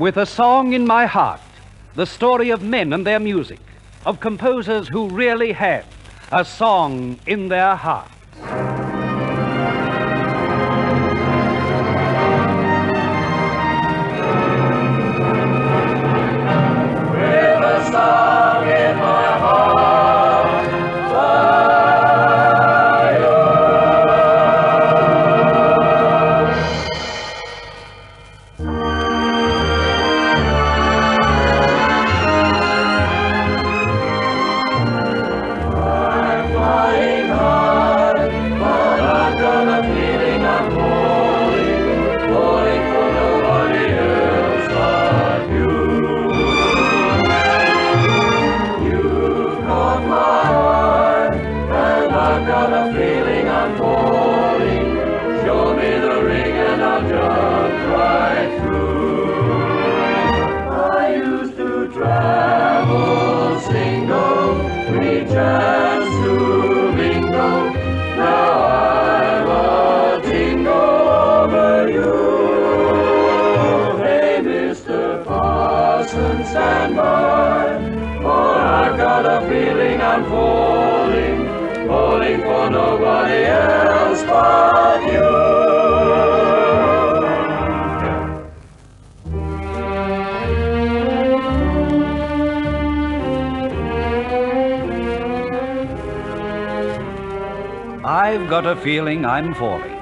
With a song in my heart, the story of men and their music, of composers who really had a song in their heart. With a song in my heart, stand by, for I've got a feeling I'm falling for nobody else but you. I've got a feeling I'm falling.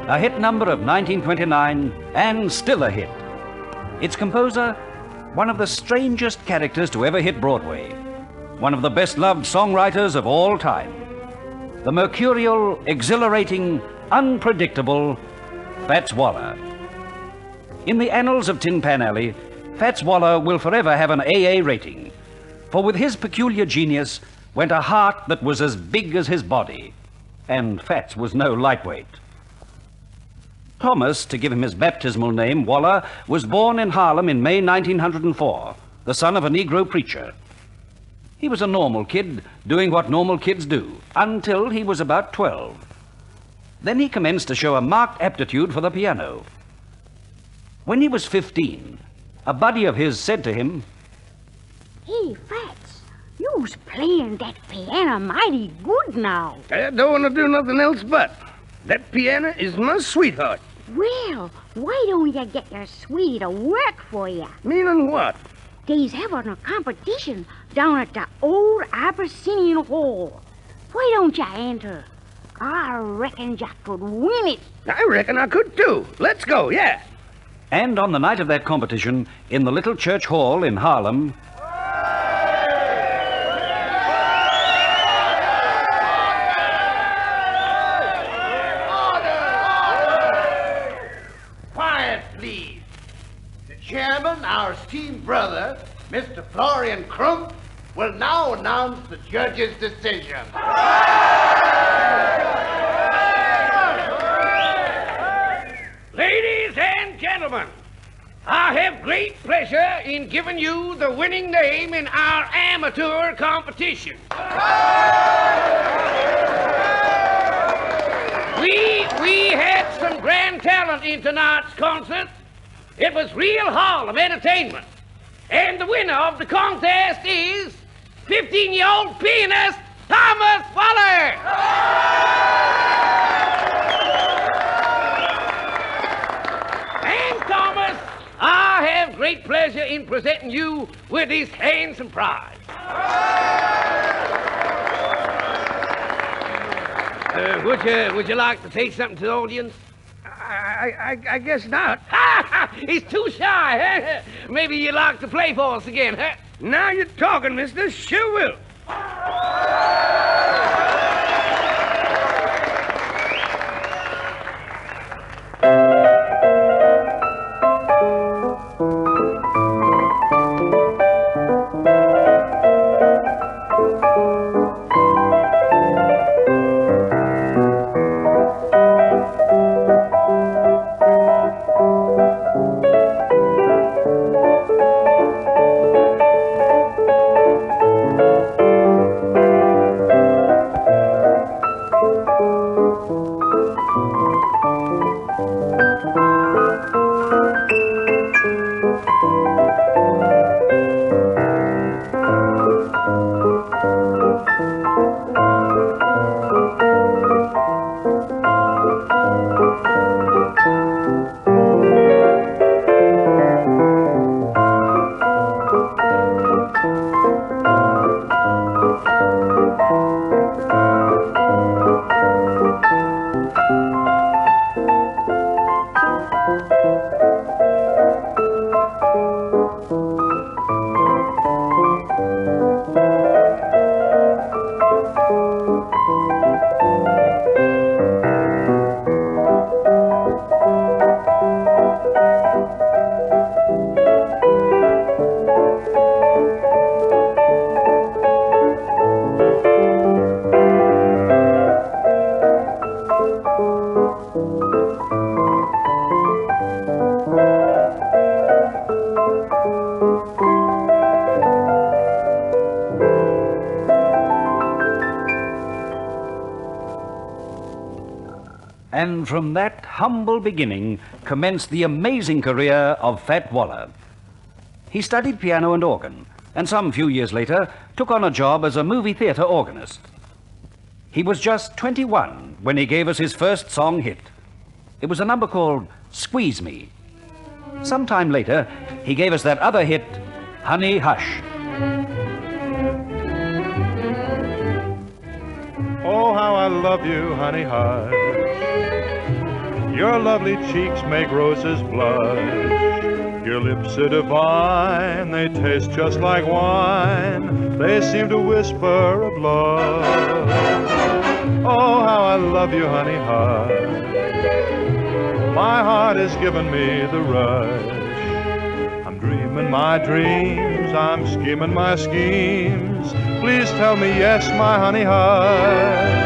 A hit number of 1929, and still a hit. Its composer, one of the strangest characters to ever hit Broadway, one of the best-loved songwriters of all time, the mercurial, exhilarating, unpredictable Fats Waller. In the annals of Tin Pan Alley, Fats Waller will forever have an AA rating, for with his peculiar genius went a heart that was as big as his body, and Fats was no lightweight. Thomas, to give him his baptismal name, Waller, was born in Harlem in May 1904, the son of a Negro preacher. He was a normal kid, doing what normal kids do, until he was about 12. Then he commenced to show a marked aptitude for the piano. When he was 15, a buddy of his said to him, "Hey, Fats, you's playing that piano mighty good now." I don't want to do nothing else but. That piano is my sweetheart. Well, why don't you get your sweetie to work for you? Meaning what? They's having a competition down at the old Abyssinian Hall. Why don't you enter? I reckon you could win it. I reckon I could too. Let's go, yeah. And on the night of that competition, in the little church hall in Harlem, Chairman, our esteemed brother, Mr. Florian Crump, will now announce the judge's decision. Ladies and gentlemen, I have great pleasure in giving you the winning name in our amateur competition. We had some grand talent in tonight's concert. It was real Harlem entertainment. And the winner of the contest is 15-year-old pianist Thomas Waller. And Thomas, I have great pleasure in presenting you with this handsome prize. Would you like to say something to the audience? I guess not. He's too shy, huh? Maybe you'd like to play for us again, huh? Now you're talking, mister. Sure will. And from that humble beginning commenced the amazing career of Fat Waller. He studied piano and organ, and some few years later took on a job as a movie theater organist. He was just 21 when he gave us his first song hit. It was a number called Squeeze Me. Sometime later, he gave us that other hit, Honey Hush. Oh, how I love you, honey hush. Your lovely cheeks make roses blush. Your lips are divine, they taste just like wine. They seem to whisper of love. Oh, how I love you, honey hush. My heart has given me the rush. I'm dreaming my dreams, I'm scheming my schemes. Please tell me yes, my honey hush.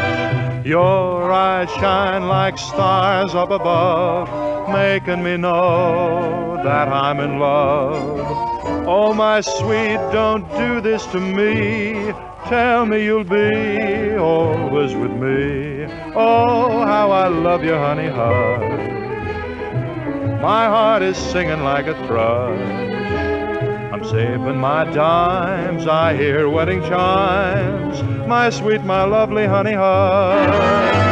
Your eyes shine like stars up above, making me know that I'm in love. Oh, my sweet, don't do this to me. Tell me you'll be always with me. Oh, how I love you, honey hush. My heart is singing like a thrush. I'm saving my dimes, I hear wedding chimes. My sweet, my lovely honey hush.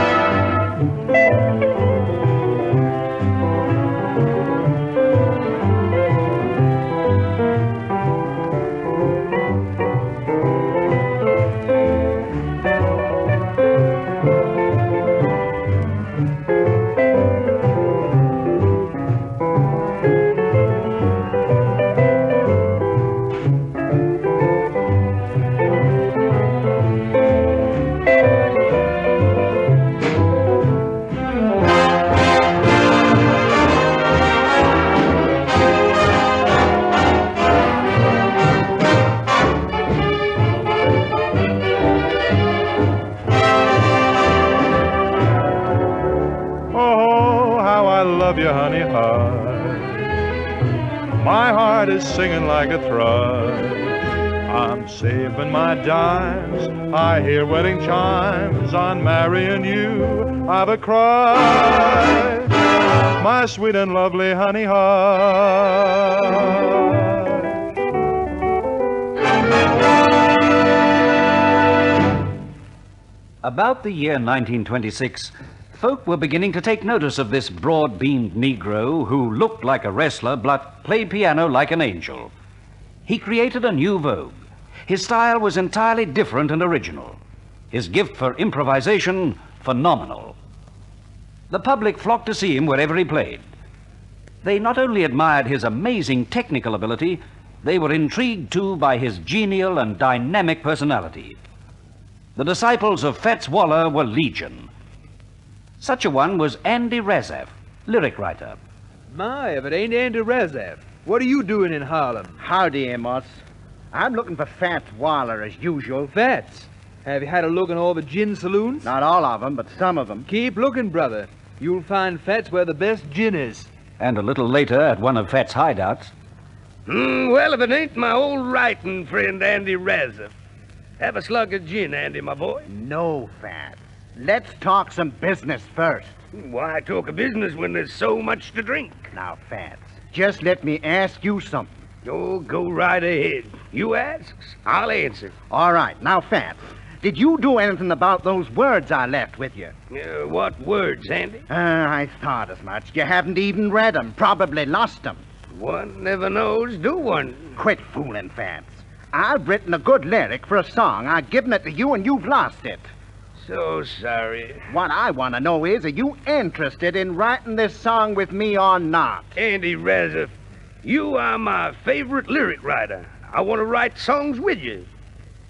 Honey hush, my heart is singing like a thrush. I'm saving my dimes, I hear wedding chimes. On marrying you, I've a cry. My sweet and lovely honey hush. About the year 1926, folk were beginning to take notice of this broad-beamed Negro who looked like a wrestler but played piano like an angel. He created a new vogue. His style was entirely different and original. His gift for improvisation, phenomenal. The public flocked to see him wherever he played. They not only admired his amazing technical ability, they were intrigued too by his genial and dynamic personality. The disciples of Fats Waller were legion. Such a one was Andy Razaf, lyric writer. My, if it ain't Andy Razaf. What are you doing in Harlem? Howdy, Amos. I'm looking for Fats Waller as usual. Fats? Have you had a look in all the gin saloons? Not all of them, but some of them. Keep looking, brother. You'll find Fats where the best gin is. And a little later, at one of Fats' hideouts. Well, if it ain't my old writing friend, Andy Razaf. Have a slug of gin, Andy, my boy. No, Fats. Let's talk some business first. Why talk of business when there's so much to drink? Now, Fats, just let me ask you something. Oh, go right ahead. You ask, I'll answer. All right. Now, Fats, did you do anything about those words I left with you? What words, Andy? I thought as much. You haven't even read them. Probably lost them. One never knows, do one? Quit fooling, Fats. I've written a good lyric for a song. I've given it to you, and you've lost it. So sorry. What I want to know is, are you interested in writing this song with me or not? Andy Razaf, you are my favorite lyric writer. I want to write songs with you.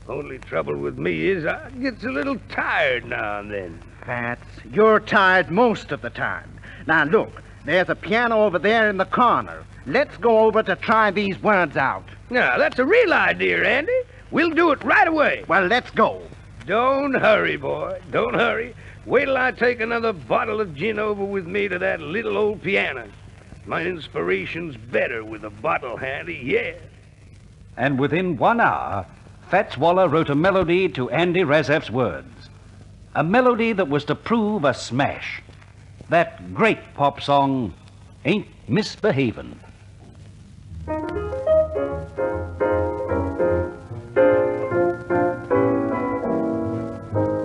Only trouble with me is I gets a little tired now and then. Fats, you're tired most of the time. Now, look, there's a piano over there in the corner. Let's go over to try these words out. Now, that's a real idea, Andy. We'll do it right away. Well, let's go. Don't hurry, boy. Don't hurry. Wait till I take another bottle of gin over with me to that little old piano. My inspiration's better with a bottle handy, yeah. And within 1 hour, Fats Waller wrote a melody to Andy Razaf's words. A melody that was to prove a smash. That great pop song, Ain't Misbehavin'.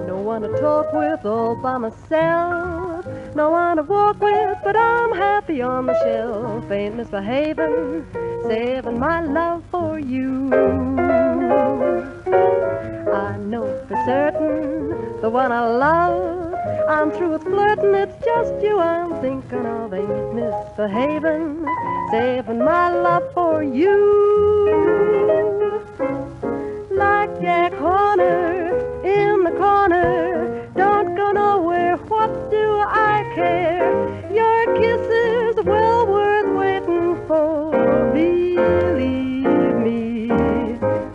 No one to talk with all by myself. No one to walk with, but I'm happy on the shelf. Ain't misbehaving, saving my love for you. I know for certain the one I love. I'm through with flirting, it's just you I'm thinking of. Ain't misbehaving, saving my love for you. Like Jack Horner in the corner, don't go nowhere, what do I care? Your kiss is well worth waiting for, believe me.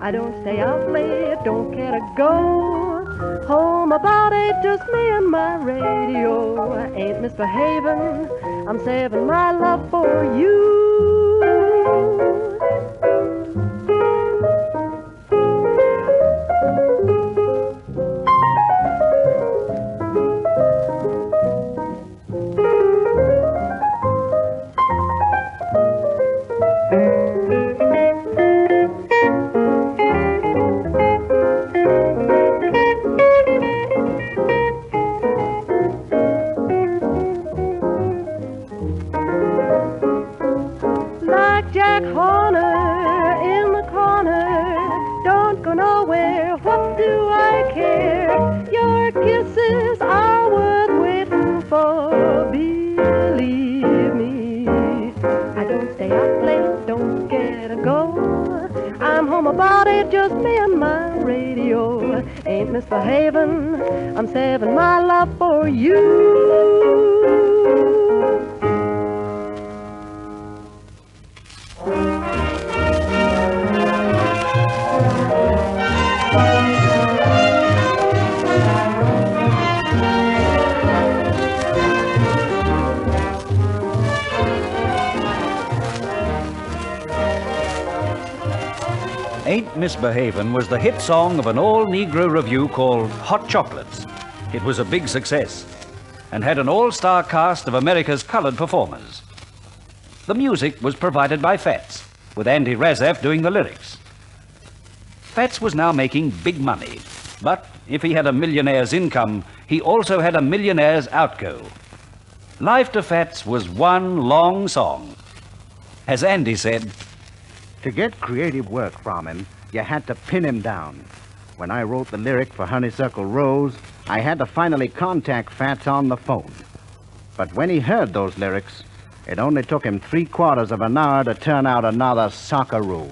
I don't stay out late, don't care to go home about 8, just me and my radio. I ain't misbehaving, I'm saving my love for you. Jack Horner in the corner, don't go nowhere, what do I care? Your kisses are worth waiting for, believe me. I don't stay up late, don't get a go. I'm home about 8, just me and my radio. Ain't misbehaving, I'm saving my love for you. Ain't Misbehavin' was the hit song of an all-Negro revue called Hot Chocolates. It was a big success and had an all-star cast of America's colored performers. The music was provided by Fats, with Andy Razaf doing the lyrics. Fats was now making big money, but if he had a millionaire's income, he also had a millionaire's outgo. Life to Fats was one long song. As Andy said, to get creative work from him, you had to pin him down. When I wrote the lyric for Honeysuckle Rose, I had to finally contact Fats on the phone. But when he heard those lyrics, it only took him 3/4 of an hour to turn out another sockaroo.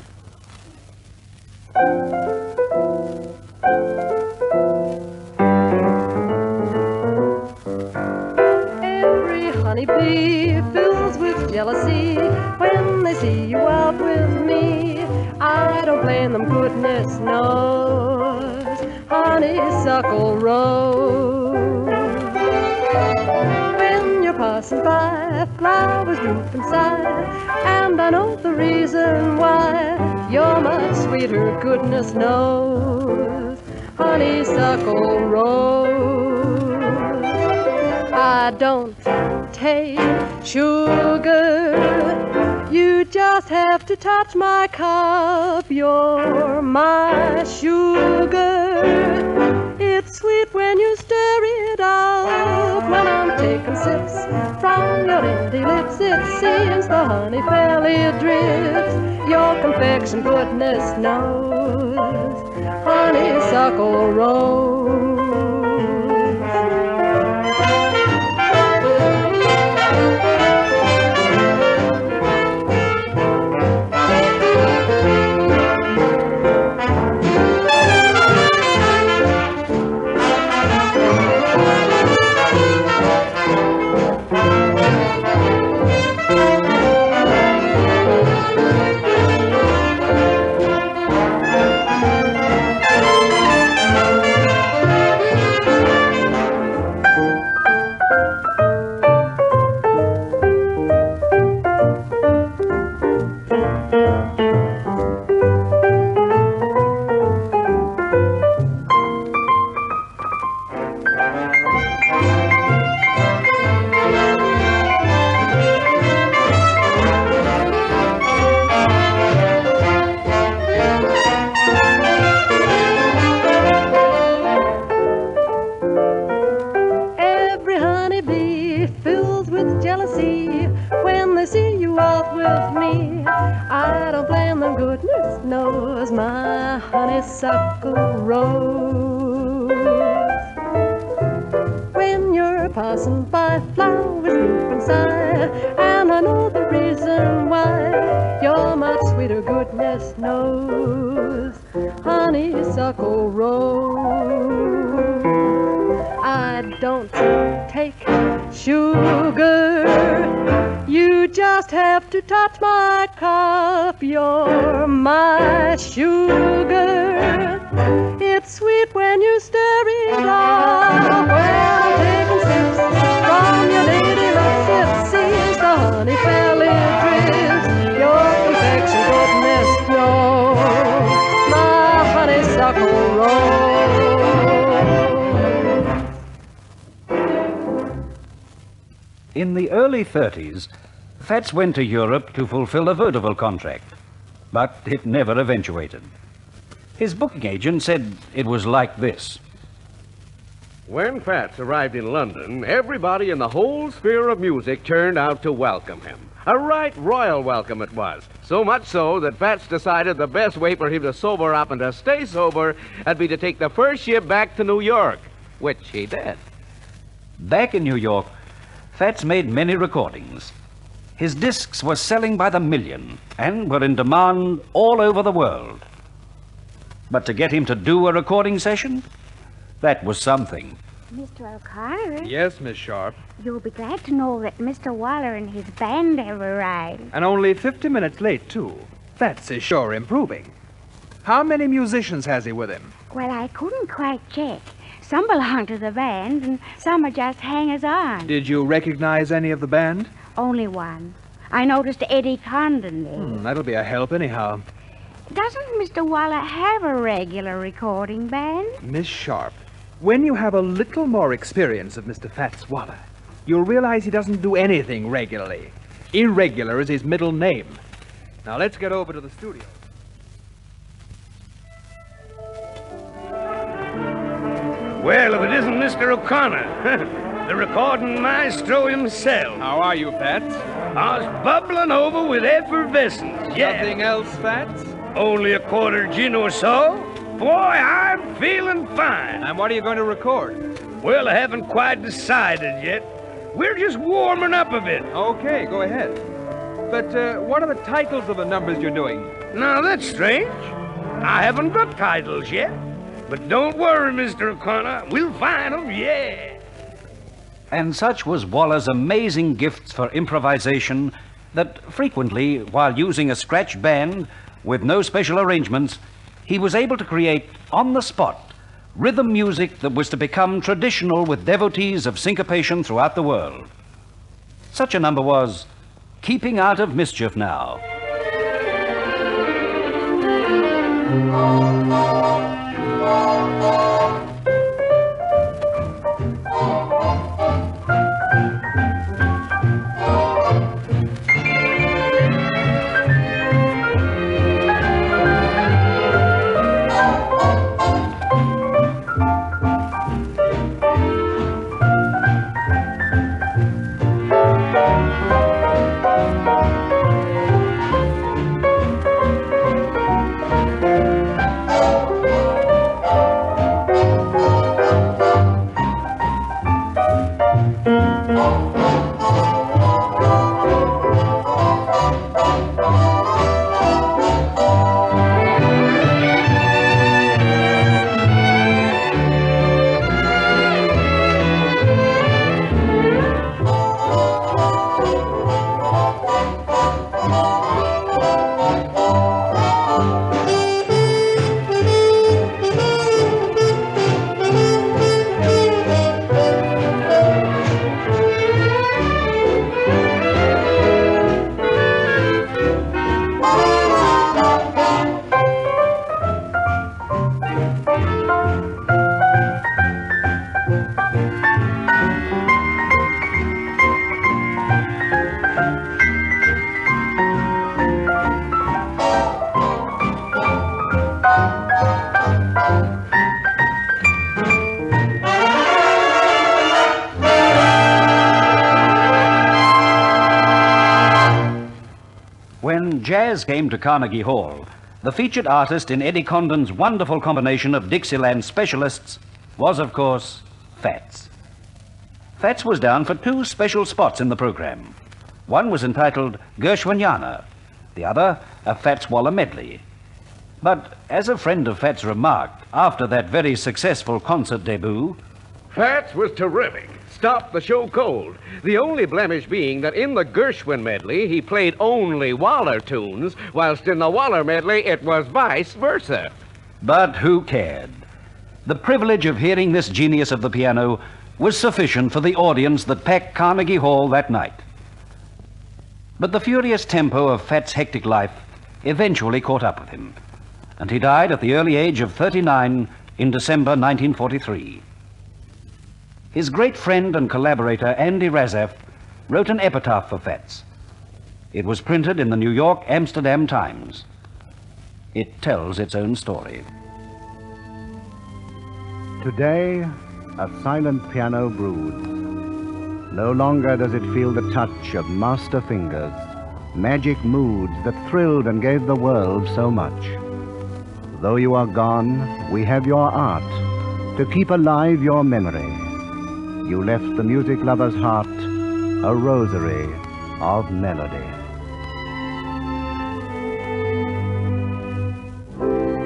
Every honeybee fills with jealousy when they see you out with me. I don't blame them, goodness knows. Honeysuckle Rose. When you're passing by, flowers droop inside, and I know the reason why. You're much sweeter, goodness knows. Honeysuckle Rose. I don't take sugar. You just have to touch my cup. You're my sugar. It's sweet when you stir it up. When I'm taking sips from your empty lips, it seems the honey fairly drips. Your confection, goodness knows. Honeysuckle Rose. jealousy when they see you out with me. I don't blame them, goodness knows, my honeysuckle rose. When you're passing by, flowers droop and sigh, and I know the reason why. You're much sweeter, goodness knows, honeysuckle rose. I don't take sugar, you just have to touch my cup. You're my sugar, it's sweet when you stir it up. When I'm taking sips from your lady lips, it seems the honey fairly drips. Your perfection, goodness knows, my honeysuckle rose. In the early 30s, Fats went to Europe to fulfill a veritable contract, but it never eventuated. His booking agent said it was like this. When Fats arrived in London, everybody in the whole sphere of music turned out to welcome him. A right royal welcome it was. So much so that Fats decided the best way for him to sober up and to stay sober would be to take the first ship back to New York, which he did. Back in New York, Fats made many recordings. His discs were selling by the million and were in demand all over the world. But to get him to do a recording session, that was something. Mr. O'Connor? Yes, Miss Sharp. You'll be glad to know that Mr. Waller and his band have arrived. And only 50 minutes late, too. Fats is sure improving. How many musicians has he with him? Well, I couldn't quite check. Some belong to the band, and some are just hangers-on. Did you recognize any of the band? Only one. I noticed Eddie Condon there. That'll be a help anyhow. Doesn't Mr. Waller have a regular recording band? Miss Sharp, when you have a little more experience of Mr. Fats Waller, you'll realize he doesn't do anything regularly. Irregular is his middle name. Now let's get over to the studio. Well, if it isn't Mr. O'Connor, the recording maestro himself. How are you, Fats? I was bubbling over with effervescence, yeah. Nothing else, Fats? Only a quarter gin or so. Boy, I'm feeling fine. And what are you going to record? Well, I haven't quite decided yet. We're just warming up a bit. Okay, go ahead. But what are the titles of the numbers you're doing? Now, that's strange. I haven't got titles yet. But don't worry, Mr. O'Connor. We'll find them, yeah. And such was Waller's amazing gifts for improvisation that frequently, while using a scratch band with no special arrangements, he was able to create, on the spot, rhythm music that was to become traditional with devotees of syncopation throughout the world. Such a number was Keeping Out of Mischief Now. when jazz came to Carnegie Hall, the featured artist in Eddie Condon's wonderful combination of Dixieland specialists was, of course, Fats. Fats was down for two special spots in the program. One was entitled Gershwiniana, the other a Fats Waller medley. But as a friend of Fats remarked after that very successful concert debut, Fats was terrific. Stopped the show cold. The only blemish being that in the Gershwin medley, he played only Waller tunes, whilst in the Waller medley, it was vice versa. But who cared? The privilege of hearing this genius of the piano was sufficient for the audience that packed Carnegie Hall that night. But the furious tempo of Fats' hectic life eventually caught up with him, and he died at the early age of 39 in December 1943. His great friend and collaborator, Andy Razaf, wrote an epitaph for Fats. It was printed in the New York Amsterdam Times. It tells its own story. Today, a silent piano broods. No longer does it feel the touch of master fingers, magic moods that thrilled and gave the world so much. Though you are gone, we have your art to keep alive your memory. You left the music lover's heart a rosary of melody.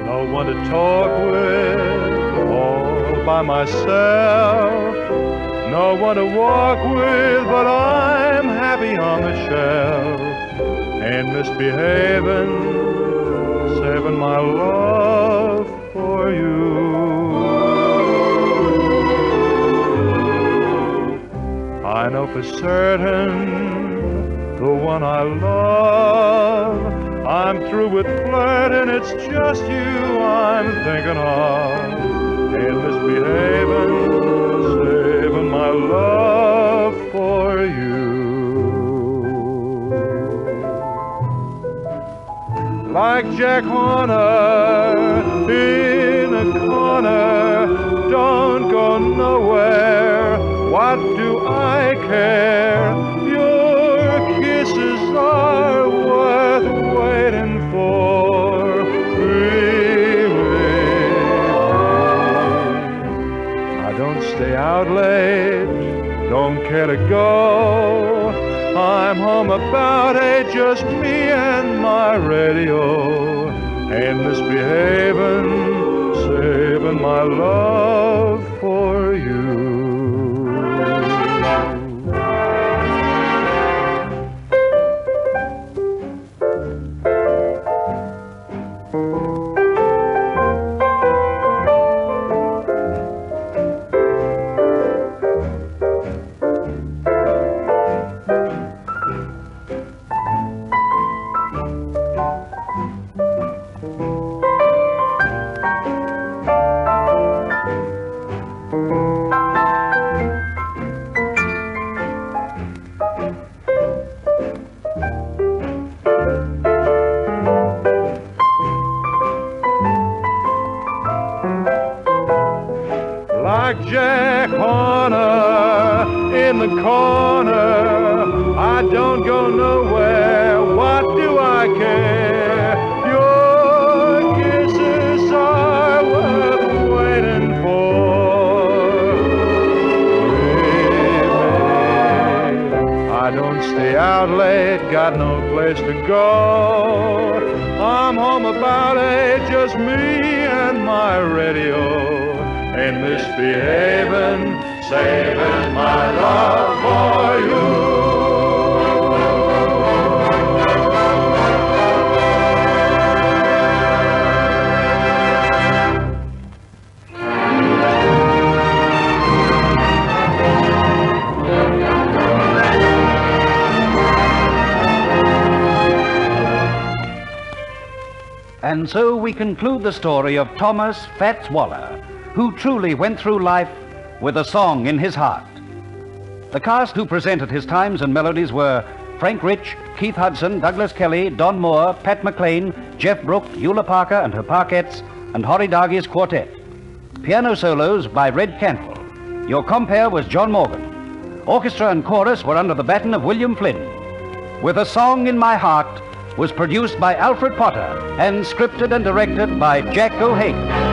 No one to talk with, all by myself. No one to walk with, but I'm happy on the shelf. And misbehaving, saving my love for you. I know for certain the one I love. I'm through with flirting, it's just you I'm thinking of. And misbehaving, saving my love for you. Like Jack Horner in a corner, don't go nowhere. What do I care? Your kisses are worth waiting for. Really, I don't stay out late, don't care to go. I'm home about 8, just me and my radio. And misbehaving, saving my love for you. Like Jack Horner in the corner, I don't go nowhere, what do I care? Your kisses are worth waiting for. I don't stay out late, got no place to go. I'm home about 8, just me and my radio. And misbehaving, saving my love for you. And so we conclude the story of Thomas Fats Waller, who truly went through life with a song in his heart. The cast who presented his times and melodies were Frank Rich, Keith Hudson, Douglas Kelly, Don Moore, Pat McLean, Jeff Brooke, Eula Parker and her Parkettes, and Horry Dargey's quartet. Piano solos by Red Cantwell. Your compere was John Morgan. Orchestra and chorus were under the baton of William Flynn. With a song in my heart, was produced by Alfred Potter and scripted and directed by Jack O'Hagan.